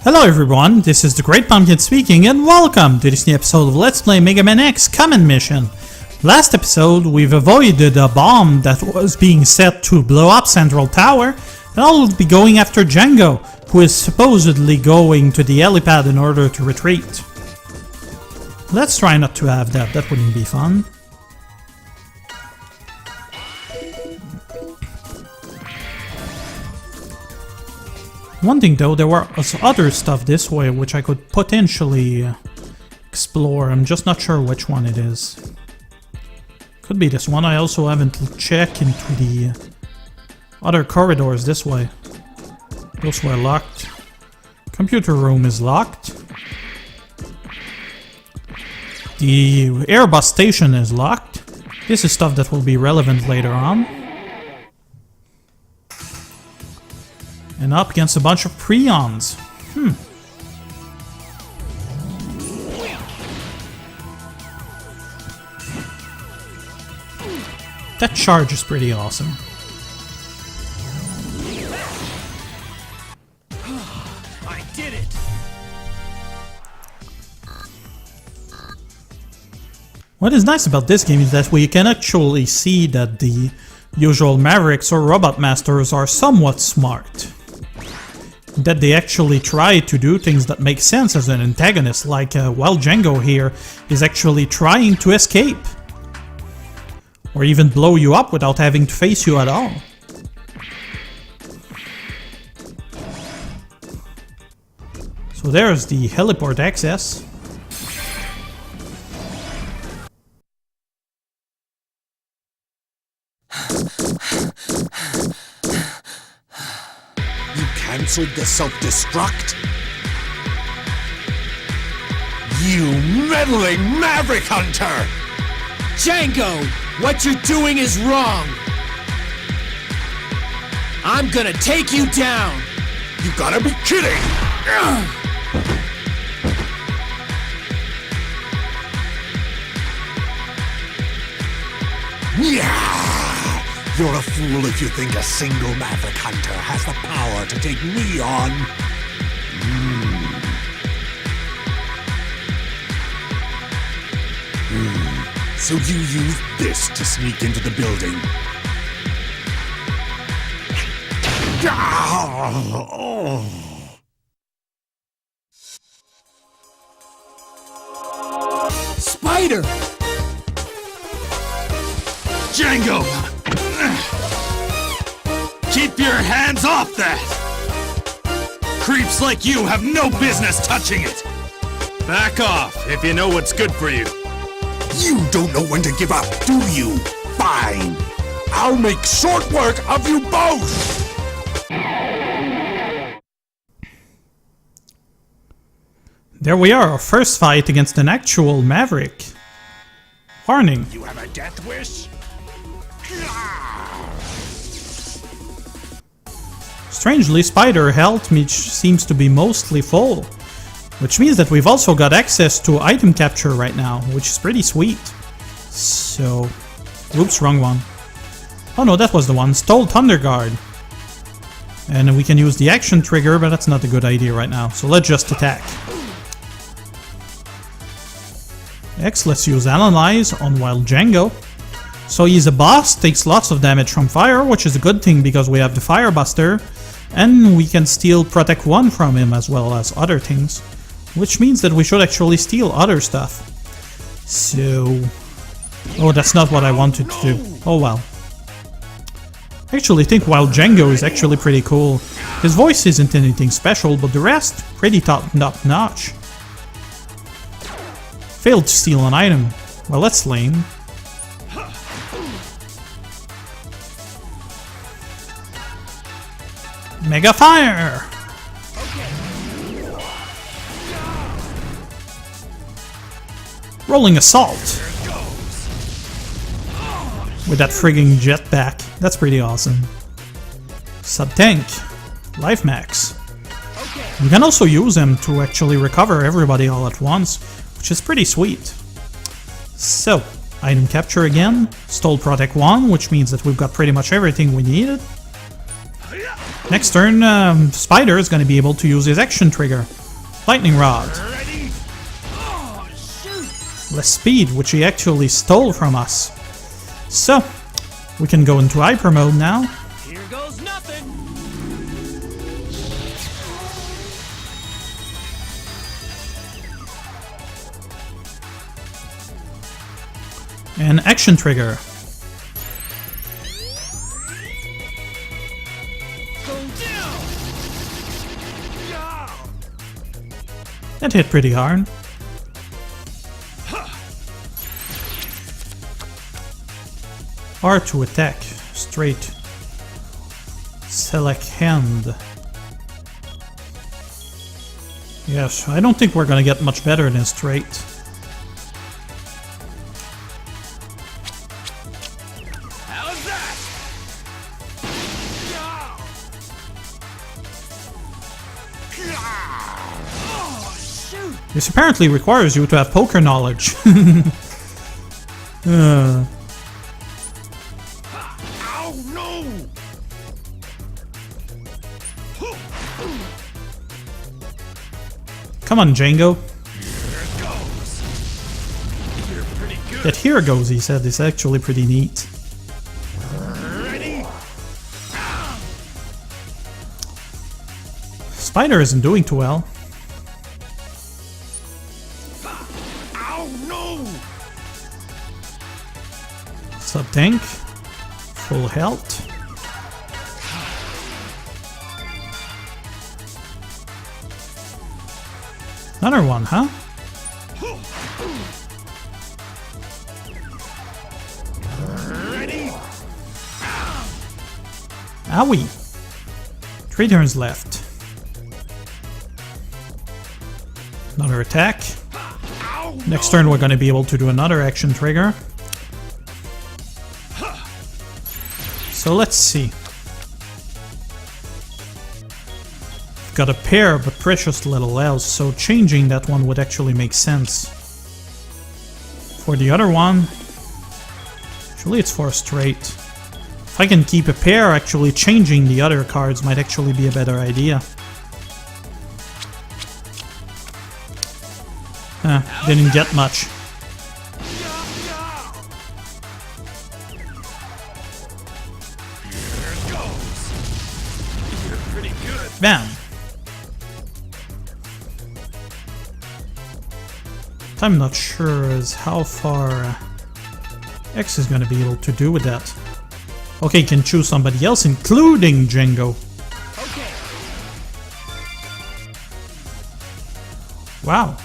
Hello everyone, this is the Great Pumpkin speaking and welcome to this new episode of Let's Play Megaman X Common Mission. Last episode we've avoided a bomb that was being set to blow up Central Tower, and I'll be going after Jango, who is supposedly going to the Helipad in order to retreat. Let's try not to have that, that wouldn't be fun. One thing though, there was other stuff this way which I could potentially explore. I'm just not sure which one it is. Could be this one. I also haven't checked into the other corridors this way. Those were locked. Computer room is locked. The Airbus station is locked. This is stuff that will be relevant later on. And up against a bunch of prions. That charge is pretty awesome. I did it. What is nice about this game is that we can actually see that the usual mavericks or robot masters are somewhat smart. That they actually try to do things that make sense as an antagonist, like while Jango here is actually trying to escape. Or even blow you up without having to face you at all. So there's the heliport access. Cancelled the self-destruct? You meddling maverick hunter! Jango, what you're doing is wrong! I'm gonna take you down! You gotta be kidding! Yeah! You're a fool if you think a single maverick hunter has the power to take me on. So you use this to sneak into the building. Spider! Jango! Keep your hands off that! Creeps like you have no business touching it! Back off if you know what's good for you. You don't know when to give up, do you? Fine. I'll make short work of you both! There we are, our first fight against an actual maverick. Warning. You have a death wish? Strangely, Spider health seems to be mostly full, which means that we've also got access to item capture right now, which is pretty sweet. So, oops, wrong one. Oh no, that was the one, Stole Thunder Guard. And we can use the action trigger, but that's not a good idea right now, so let's just attack. X, let's use Analyze on Wild Jango. So he's a boss, takes lots of damage from fire, which is a good thing because we have the Fire Buster, and we can steal Protect 1 from him as well as other things, which means that we should actually steal other stuff. So... oh, that's not what I wanted to do. Oh well. I actually think Wild Jango is actually pretty cool. His voice isn't anything special, but the rest, pretty top-notch. Failed to steal an item. Well, that's lame. Mega Fire! Rolling Assault! With that frigging jetpack. That's pretty awesome. Sub-Tank. Life Max. You can also use them to actually recover everybody all at once, which is pretty sweet. So, item capture again. Stole Protect 1, which means that we've got pretty much everything we needed. Next turn, Spider is going to be able to use his action trigger. Lightning Rod. Ready? Oh, shoot! Less speed, which he actually stole from us. So, we can go into hyper mode now. Here goes nothing. And action trigger. That hit pretty hard. R to attack. Straight. Select hand. Yes, I don't think we're gonna get much better than straight. How's that? Oh, shoot! This apparently requires you to have poker knowledge. Ow, no! Come on, Jango. Here it goes. You're pretty good. That here goes, he said, is actually pretty neat. Ready? Spider isn't doing too well. Ow, no! Sub-tank. Full health. Another one, huh? Ready? Owie. 3 turns left. Another attack. Next turn we're going to be able to do another action trigger. So let's see. Got a pair but precious little else, so changing that one would actually make sense. For the other one, actually it's 4 straight. If I can keep a pair, actually changing the other cards might actually be a better idea. Didn't get much. Here it goes. You're pretty good. Bam! I'm not sure as how far X is going to be able to do with that. Okay, can choose somebody else, including Jango. Okay. Wow.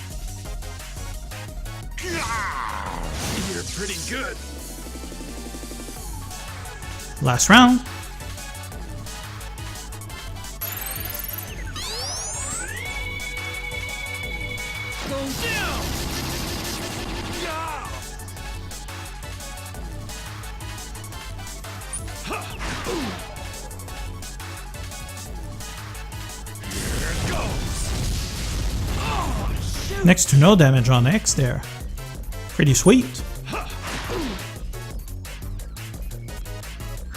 You're pretty good. Last round. Go down. Here it goes. Oh, shoot. Next to no damage on X there. Pretty sweet.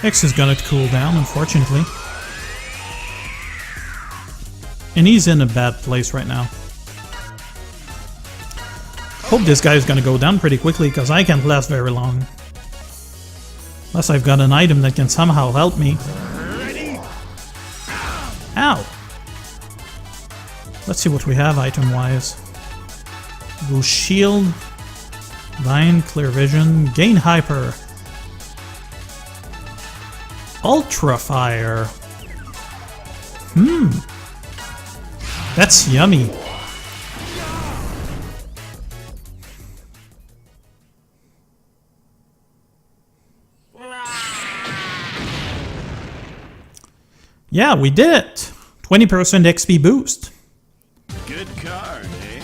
X is gonna cool down, unfortunately. And he's in a bad place right now. Hope this guy is gonna go down pretty quickly, because I can't last very long. Unless I've got an item that can somehow help me. Ready? Ow! Let's see what we have item-wise. Boost shield. Vine, clear vision, gain hyper. Ultra fire. That's yummy. Yeah, we did it! 20% XP boost. Good card, eh?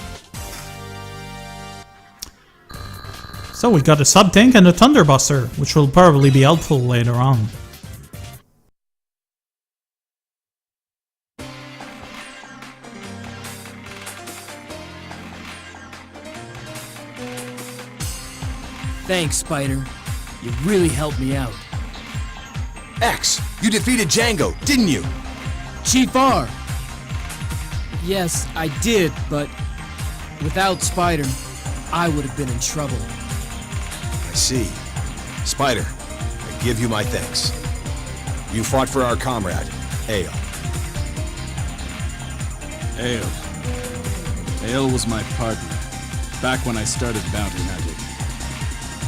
So we got a sub-tank and a Thunderbuster, which will probably be helpful later on. Thanks, Spider. You really helped me out. X, you defeated Jango, didn't you? Chief R! Yes, I did, but without Spider, I would have been in trouble. I see. Spider, I give you my thanks. You fought for our comrade, Ale. Ale was my partner, back when I started bounty hunting.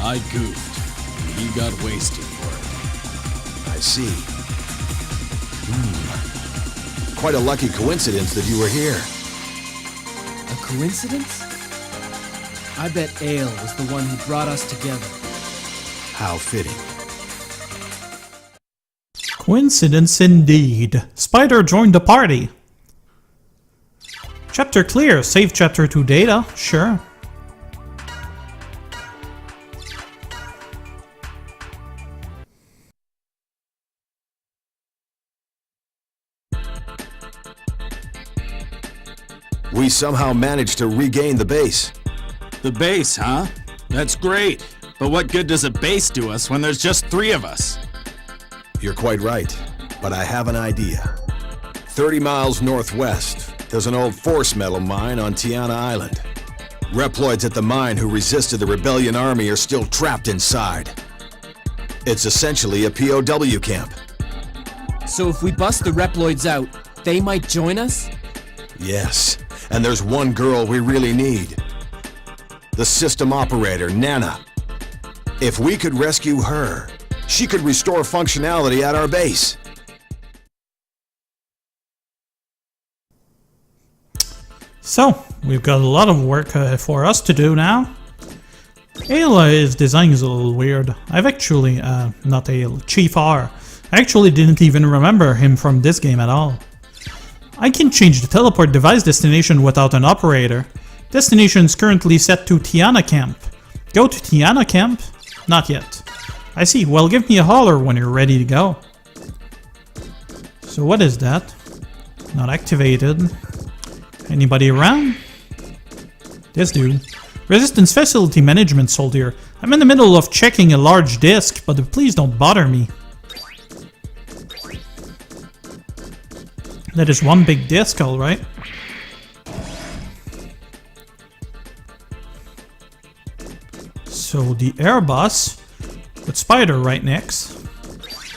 I goofed, and he got wasted for it. I see. Quite a lucky coincidence that you were here. A coincidence? I bet Ale was the one who brought us together. How fitting. Coincidence indeed. Spider joined the party. Chapter clear. Save chapter 2 data. Sure. We somehow managed to regain the base. The base, huh? That's great. But what good does a base do us when there's just 3 of us? You're quite right, but I have an idea. 30 miles northwest, there's an old force metal mine on Tiana Island. Reploids at the mine who resisted the rebellion army are still trapped inside. It's essentially a POW camp. So if we bust the Reploids out, they might join us? Yes, and there's one girl we really need. The system operator, Nana. If we could rescue her, she could restore functionality at our base. So, we've got a lot of work for us to do now. His design is a little weird. I've actually, not Ale, Chief R. I actually didn't even remember him from this game at all. I can change the teleport device destination without an operator. Destination is currently set to Tiana Camp. Go to Tiana Camp? Not yet. I see. Well, give me a holler when you're ready to go. So what is that? Not activated. Anybody around? This dude. Resistance Facility Management Soldier. I'm in the middle of checking a large disk, but please don't bother me. That is one big disk, alright. So the air bus with Spider right next.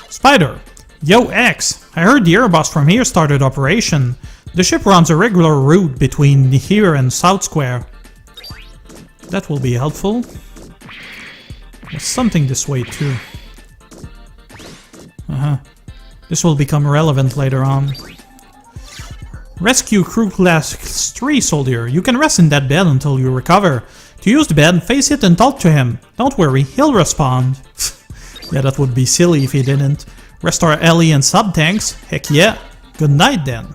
Spider! Yo X! I heard the air bus from here started operation. The ship runs a regular route between here and South Square. That will be helpful. There's something this way too. This will become relevant later on. Rescue Crew Class 3 Soldier. You can rest in that bed until you recover. To use the bed, face it and talk to him. Don't worry, he'll respond. Yeah, that would be silly if he didn't. Restore Ellie and sub-tanks? Heck yeah. Good night then.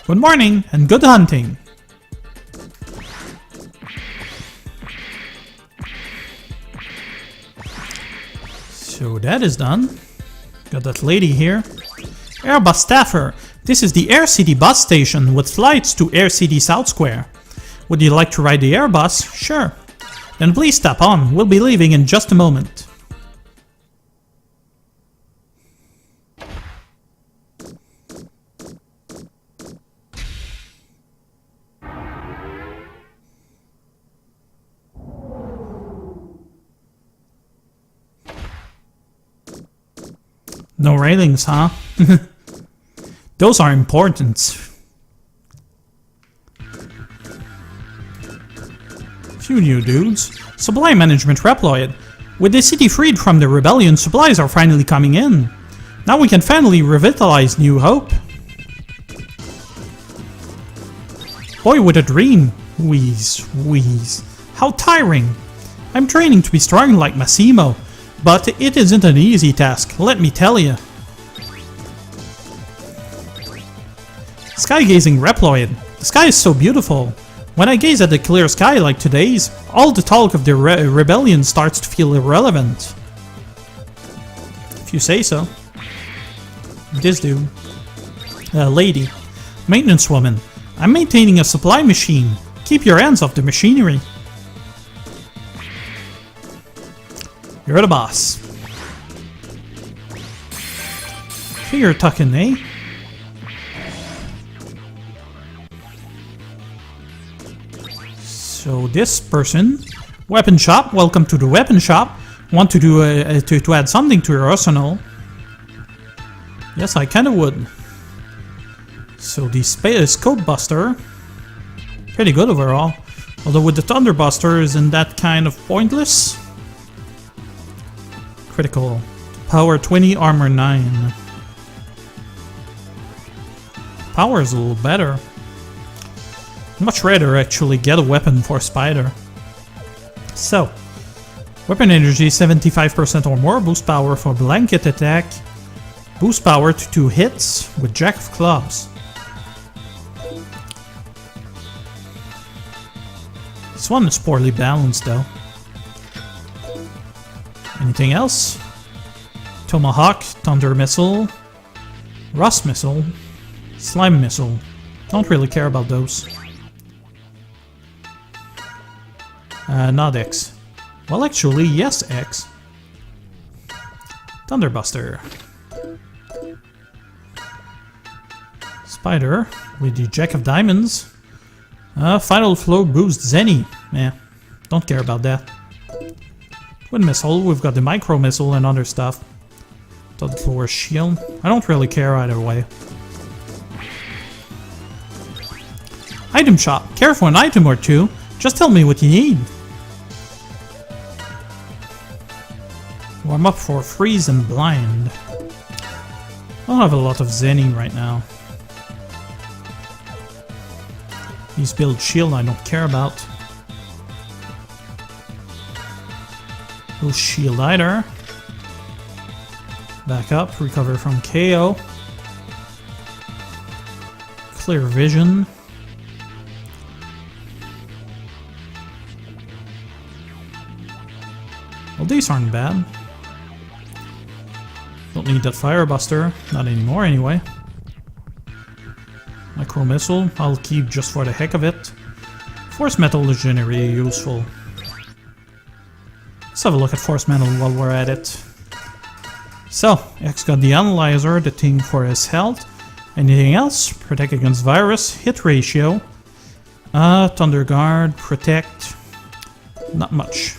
Good morning and good hunting. So that is done. Got that lady here. Airbus Staffer. This is the Air City bus station with flights to Air City South Square. Would you like to ride the Airbus? Sure. Then please step on. We'll be leaving in just a moment. No railings, huh? Those are important. Few new dudes. Supply management reploid. With the city freed from the rebellion, supplies are finally coming in. Now we can finally revitalize New Hope. Boy with a dream. Wheeze, wheeze. How tiring. I'm training to be strong like Massimo, but it isn't an easy task, let me tell you. Sky-gazing Reploid. The sky is so beautiful. When I gaze at the clear sky like today's, all the talk of the rebellion starts to feel irrelevant. If you say so. This dude. Lady. Maintenance woman. I'm maintaining a supply machine. Keep your hands off the machinery. You're the boss. Figure tucking, eh? So this person, weapon shop, welcome to the weapon shop. Want to do to add something to your arsenal? Yes, I kind of would. So the scope buster, pretty good overall. Although with the thunder buster, isn't that kind of pointless? Critical, power 20, armor 9. Power is a little better. Much rather actually get a weapon for Spider. So, weapon energy 75% or more, boost power for blanket attack, boost power to 2 hits with Jack of Clubs. This one is poorly balanced though. Anything else? Tomahawk, Thunder Missile, Rust Missile, Slime Missile. Don't really care about those. Not X. Well, actually, yes, X. Thunderbuster. Spider with the Jack of Diamonds. Final Flow boost Zenny. Yeah, don't care about that. Twin Missile, we've got the Micro Missile and other stuff. Third floor shield. I don't really care either way. Item shop. Care for an item or two. Just tell me what you need. Warm up for freeze and blind. I don't have a lot of Zenny right now. These build shield I don't care about. No shield either. Back up, recover from KO. Clear vision. Well, these aren't bad. Don't need that firebuster, not anymore anyway. Micro missile, I'll keep just for the heck of it. Force metal is generally useful. Let's have a look at force metal while we're at it. So, X got the analyzer, the thing for his health. Anything else? Protect against virus, hit ratio. Thunder guard, protect. Not much.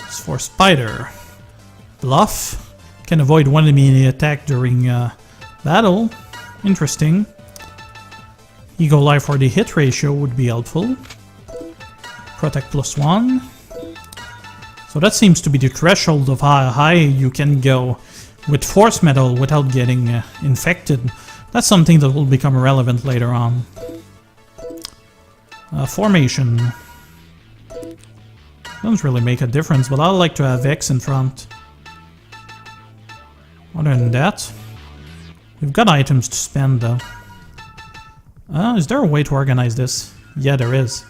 As for Spider, bluff. Can avoid one enemy attack during battle. Interesting. Ego life for the hit ratio would be helpful. Protect +1. So that seems to be the threshold of how high you can go with force metal without getting infected. That's something that will become relevant later on. Formation. Doesn't really make a difference, but I like to have X in front. Other than that, we've got items to spend though. Is there a way to organize this? Yeah, there is.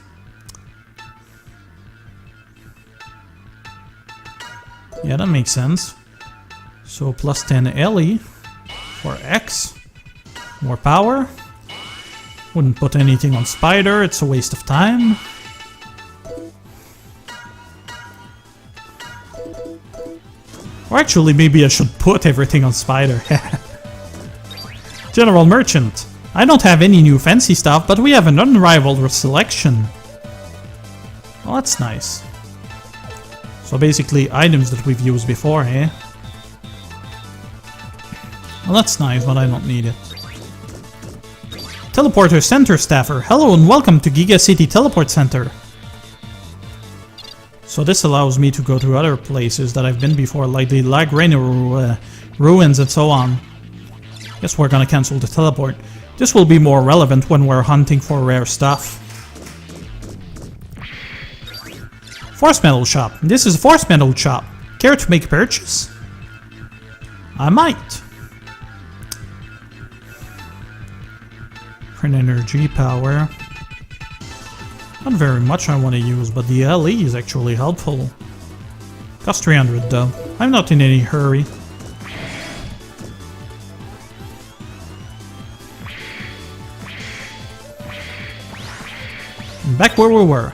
Yeah, that makes sense. So plus 10 LE for X. More power. Wouldn't put anything on Spider, it's a waste of time. Or actually, maybe I should put everything on Spider. General Merchant. I don't have any new fancy stuff, but we have an unrivaled selection. Well, that's nice. So basically, items that we've used before, eh? Well, that's nice, but I don't need it. Teleporter Center Staffer. Hello and welcome to Giga City Teleport Center. So this allows me to go to other places that I've been before, like the Lagrena ruins and so on. Guess we're gonna cancel the teleport. This will be more relevant when we're hunting for rare stuff. Force Metal Shop. This is a Force Metal Shop. Care to make a purchase? I might. Print energy, power. Not very much I want to use, but the LE is actually helpful. Cost 300 though. I'm not in any hurry. Back where we were.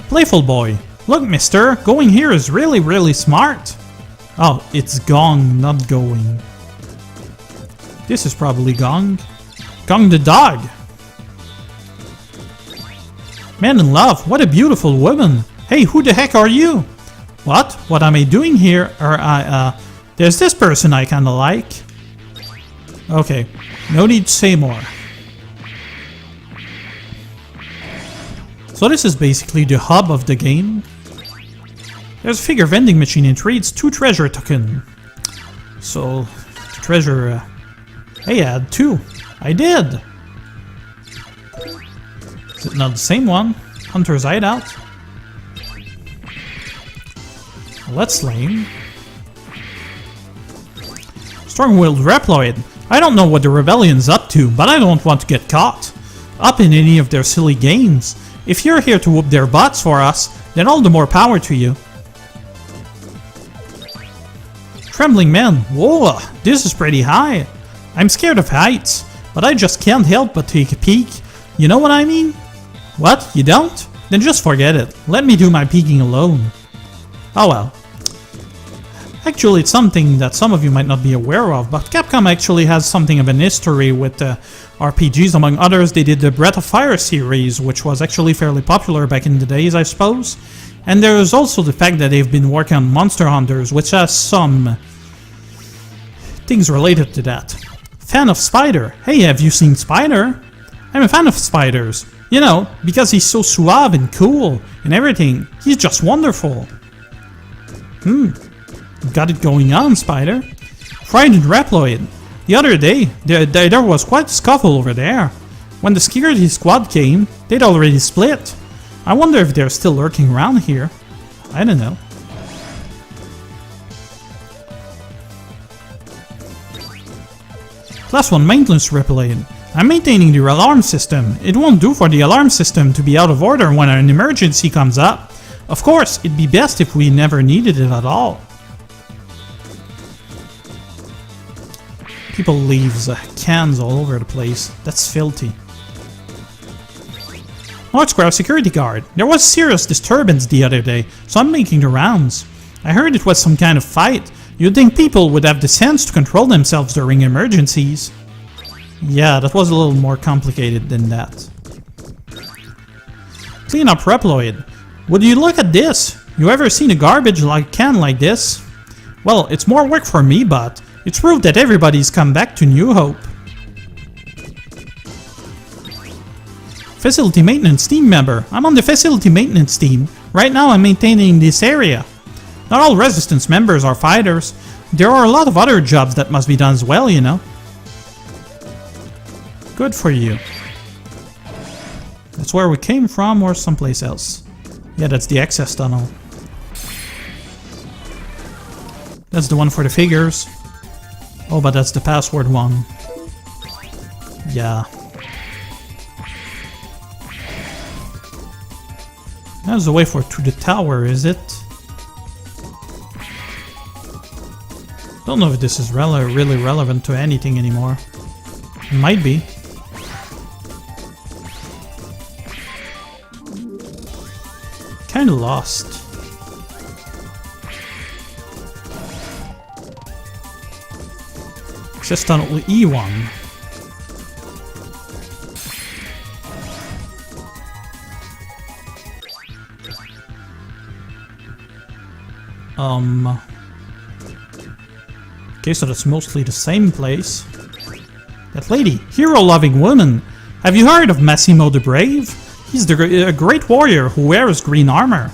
Playful boy. Look, mister, going here is really smart. Oh, it's Gong, not going. This is probably Gong. Gong the dog. Man in love, what a beautiful woman. Hey, who the heck are you? What? What am I doing here? There's this person I kinda like. Okay, no need to say more. So this is basically the hub of the game. There's a figure vending machine and trades 2 treasure token. So, the treasure... hey, I had 2. I did! Is it not the same one? Hunter's Hideout? Well, that's lame. Strong-willed Reploid. I don't know what the rebellion's up to, but I don't want to get caught up in any of their silly games. If you're here to whoop their butts for us, then all the more power to you. Trembling Man. Whoa, this is pretty high. I'm scared of heights, but I just can't help but take a peek. You know what I mean? What? You don't? Then just forget it. Let me do my peeking alone. Oh well. Actually, it's something that some of you might not be aware of, but Capcom actually has something of an history with RPGs. Among others, they did the Breath of Fire series, which was actually fairly popular back in the days, I suppose. And there is also the fact that they've been working on Monster Hunters, which has some things related to that. Fan of Spider. Hey, have you seen Spider? I'm a fan of Spiders. You know, because he's so suave and cool and everything. He's just wonderful. Got it going on, Spider. Frightened Reploid. The other day, there was quite a scuffle over there. When the security squad came, they'd already split. I wonder if they're still lurking around here. I don't know. Class 1 maintenance Reploid. I'm maintaining the alarm system. It won't do for the alarm system to be out of order when an emergency comes up. Of course, it'd be best if we never needed it at all. People leaves cans all over the place. That's filthy. North Square security guard. There was serious disturbance the other day, so I'm making the rounds. I heard it was some kind of fight. You'd think people would have the sense to control themselves during emergencies. Yeah, that was a little more complicated than that. Clean up Reploid. Would you look at this? You ever seen a garbage can like this? Well, it's more work for me, but it's proof that everybody's come back to New Hope. Facility maintenance team member. I'm on the facility maintenance team. Right now I'm maintaining this area. Not all resistance members are fighters. There are a lot of other jobs that must be done as well, you know. Good for you. That's where we came from or someplace else. Yeah, that's the access tunnel. That's the one for the figures. Oh, but that's the password one. Yeah. That's the way to the tower, is it? Don't know if this is really relevant to anything anymore. It might be. Kinda lost. Just on E1. Okay, so that's mostly the same place. That lady, hero-loving woman. Have you heard of Massimo the Brave? He's a great warrior who wears green armor.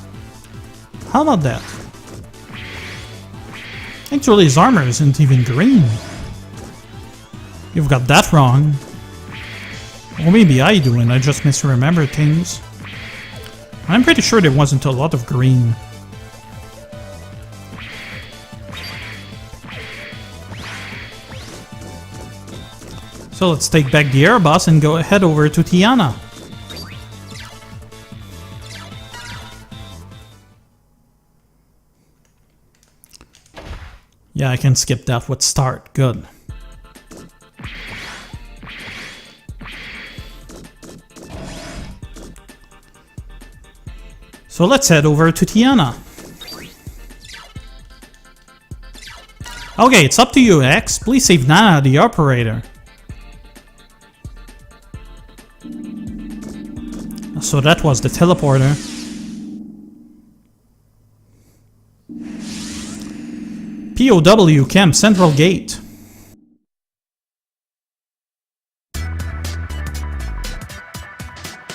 How about that? Actually, his armor isn't even green. You've got that wrong. Or maybe I do and I just misremember things. I'm pretty sure there wasn't a lot of green. So let's take back the Airbus and head over to Tiana. Yeah, I can skip that with start. Good. So let's head over to Tiana. Okay, it's up to you, X. Please save Nana, the operator. So that was the teleporter. POW Camp Central Gate.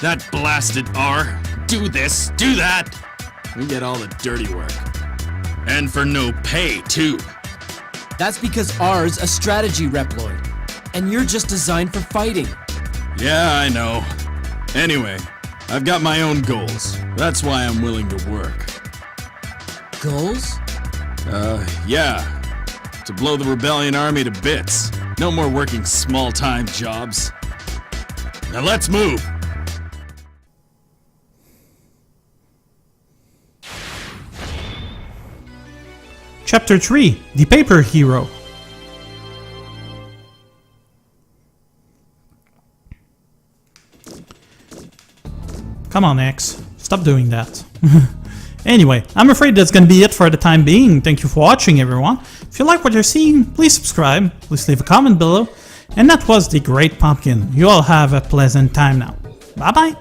That blasted R. Do this, do that. We get all the dirty work. And for no pay, too. That's because R's a strategy Reploid, and you're just designed for fighting. Yeah, I know. Anyway, I've got my own goals. That's why I'm willing to work. Goals? Yeah. To blow the rebellion army to bits. No more working small-time jobs. Now let's move. Chapter 3, The Paper Hero. Come on, X. Stop doing that. Anyway, I'm afraid that's gonna be it for the time being. Thank you for watching, everyone. If you like what you're seeing, please subscribe, please leave a comment below. And that was the Great Pumpkin. You all have a pleasant time now. Bye-bye.